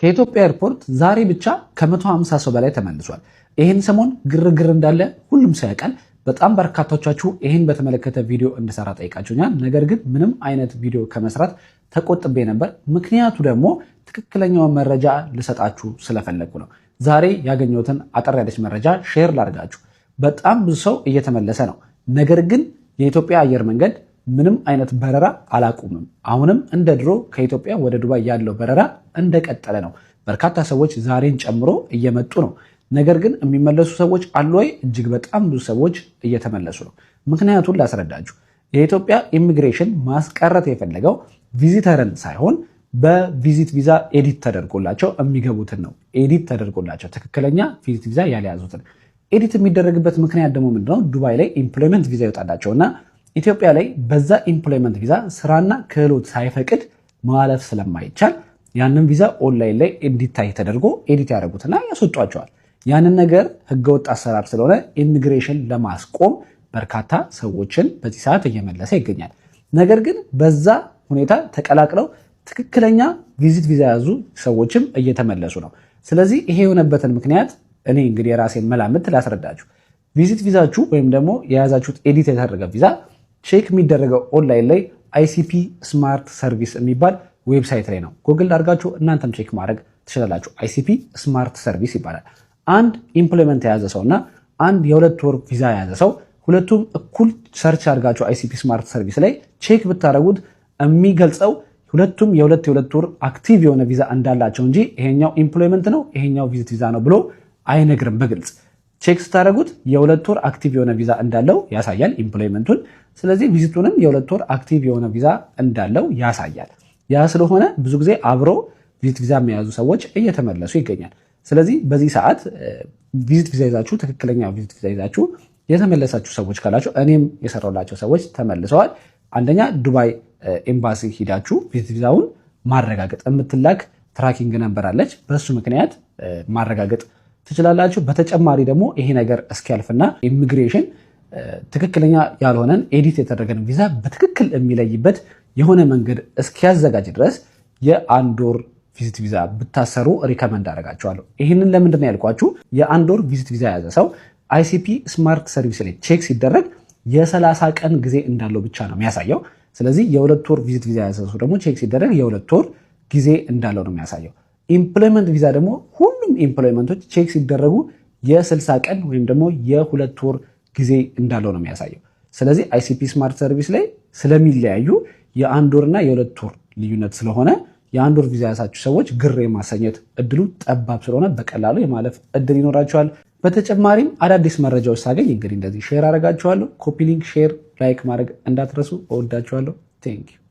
ከኢትዮጵያ ኤርፖርት ዛሬ ብቻ ከ150 ሰው በላይ ተመልሷል። ይህን ሰሞን ግርግር እንዳለ ሁሉም ሰው ያውቃል። በጣም በርካቶቻችሁ ይህን በተመለከተ ቪዲዮ እንድሰራ ጠይቃችሁኛል። ነገር ግን ምንም አይነት ቪዲዮ ከመስራት ተቆጥቤ ነበር። ምክንያቱ ደግሞ ትክክለኛውን መረጃ ልሰጣችሁ ስለፈለጉ ነው። ዛሬ ያገኘሁትን አጠር ያለች መረጃ ሼር ላድርጋችሁ። በጣም ብዙ ሰው እየተመለሰ ነው። ነገር ግን የኢትዮጵያ አየር መንገድ ምንም አይነት በረራ አላቁምም። አሁንም እንደ ድሮ ከኢትዮጵያ ወደ ዱባይ ያለው በረራ እንደቀጠለ ነው። በርካታ ሰዎች ዛሬን ጨምሮ እየመጡ ነው። ነገር ግን የሚመለሱ ሰዎች አሉ ወይ? እጅግ በጣም ብዙ ሰዎች እየተመለሱ ነው። ምክንያቱን ላስረዳችሁ። የኢትዮጵያ ኢሚግሬሽን ማስቀረት የፈለገው ቪዚተርን ሳይሆን በቪዚት ቪዛ ኤዲት ተደርጎላቸው የሚገቡትን ነው። ኤዲት ተደርጎላቸው ትክክለኛ ቪዚት ቪዛ ያልያዙትን ኤዲት የሚደረግበት ምክንያት ደግሞ ምንድነው? ዱባይ ላይ ኢምፕሎይመንት ቪዛ ይወጣላቸውና ኢትዮጵያ ላይ በዛ ኢምፕሎይመንት ቪዛ ስራና ክህሎት ሳይፈቅድ ማለፍ ስለማይቻል ያንን ቪዛ ኦንላይን ላይ እንዲታይ ተደርጎ ኤዲት ያደርጉትና ያስወጧቸዋል። ያንን ነገር ህገወጥ አሰራር ስለሆነ ኢሚግሬሽን ለማስቆም በርካታ ሰዎችን በዚህ ሰዓት እየመለሰ ይገኛል። ነገር ግን በዛ ሁኔታ ተቀላቅለው ትክክለኛ ቪዚት ቪዛ ያዙ ሰዎችም እየተመለሱ ነው። ስለዚህ ይሄ የሆነበትን ምክንያት እኔ እንግዲህ የራሴን መላምት ላስረዳችሁ። ቪዚት ቪዛችሁ ወይም ደግሞ የያዛችሁት ኤዲት የተደረገ ቪዛ ቼክ የሚደረገው ኦንላይን ላይ አይሲፒ ስማርት ሰርቪስ የሚባል ዌብሳይት ላይ ነው። ጎግል አድርጋችሁ እናንተም ቼክ ማድረግ ትችላላችሁ። አይሲፒ ስማርት ሰርቪስ ይባላል። አንድ ኢምፕሎይመንት የያዘ ሰው እና አንድ የ2 ወር ቪዛ የያዘ ሰው ሁለቱም እኩል ሰርች አድርጋችሁ አይሲፒ ስማርት ሰርቪስ ላይ ቼክ ብታደረጉት የሚገልጸው ሁለቱም የ2 ወር አክቲቭ የሆነ ቪዛ እንዳላቸው እንጂ ይሄኛው ኢምፕሎይመንት ነው ይሄኛው ቪዚት ቪዛ ነው ብሎ አይነግርም በግልጽ። ቼክ ስታደረጉት የ2 ወር አክቲቭ የሆነ ቪዛ እንዳለው ያሳያል ኢምፕሎይመንቱን። ስለዚህ ቪዚቱንም የ2 ወር አክቲቭ የሆነ ቪዛ እንዳለው ያሳያል። ያ ስለሆነ ብዙ ጊዜ አብሮ ቪዚት ቪዛ የሚያዙ ሰዎች እየተመለሱ ይገኛል። ስለዚህ በዚህ ሰዓት ቪዚት ቪዛ ይዛችሁ ትክክለኛ ቪዚት ቪዛ ይዛችሁ የተመለሳችሁ ሰዎች ካላችሁ እኔም የሰራሁላቸው ሰዎች ተመልሰዋል። አንደኛ ዱባይ ኤምባሲ ሂዳችሁ ቪዚት ቪዛውን ማረጋገጥ የምትላክ ትራኪንግ ነምበር አለች። በሱ ምክንያት ማረጋገጥ ትችላላችሁ። በተጨማሪ ደግሞ ይሄ ነገር እስኪያልፍና ኢሚግሬሽን ትክክለኛ ያልሆነን ኤዲት የተደረገን ቪዛ በትክክል የሚለይበት የሆነ መንገድ እስኪያዘጋጅ ድረስ የ1 ወር ቪዚት ቪዛ ብታሰሩ ሪከመንድ አደርጋችኋለሁ። ይህንን ለምንድን ነው ያልኳችሁ? የ1 ወር ቪዚት ቪዛ የያዘ ሰው አይሲፒ ስማርት ሰርቪስ ላይ ቼክ ሲደረግ የ30 ቀን ጊዜ እንዳለው ብቻ ነው የሚያሳየው። ስለዚህ የ2 ወር ቪዚት ቪዛ የያዘ ሰው ደግሞ ቼክ ሲደረግ የ2 ወር ጊዜ እንዳለው ነው የሚያሳየው። ኢምፕሎይመንት ቪዛ ደግሞ ሁሉም ኢምፕሎይመንቶች ቼክ ሲደረጉ የ60 ቀን ወይም ደግሞ የ2 ወር ጊዜ እንዳለው ነው የሚያሳየው። ስለዚህ አይሲፒ ስማርት ሰርቪስ ላይ ስለሚለያዩ የ1 ወርና የ2 ወር ልዩነት ስለሆነ የ1 ወር ቪዛ ያሳችሁ ሰዎች ግር የማሰኘት እድሉ ጠባብ ስለሆነ በቀላሉ የማለፍ እድል ይኖራቸዋል። በተጨማሪም አዳዲስ መረጃዎች ሳገኝ እንግዲህ እንደዚህ ሼር አደርጋችኋለሁ። ኮፒ ሊንክ፣ ሼር፣ ላይክ ማድረግ እንዳትረሱ። እወዳችኋለሁ። ቴንክ ዩ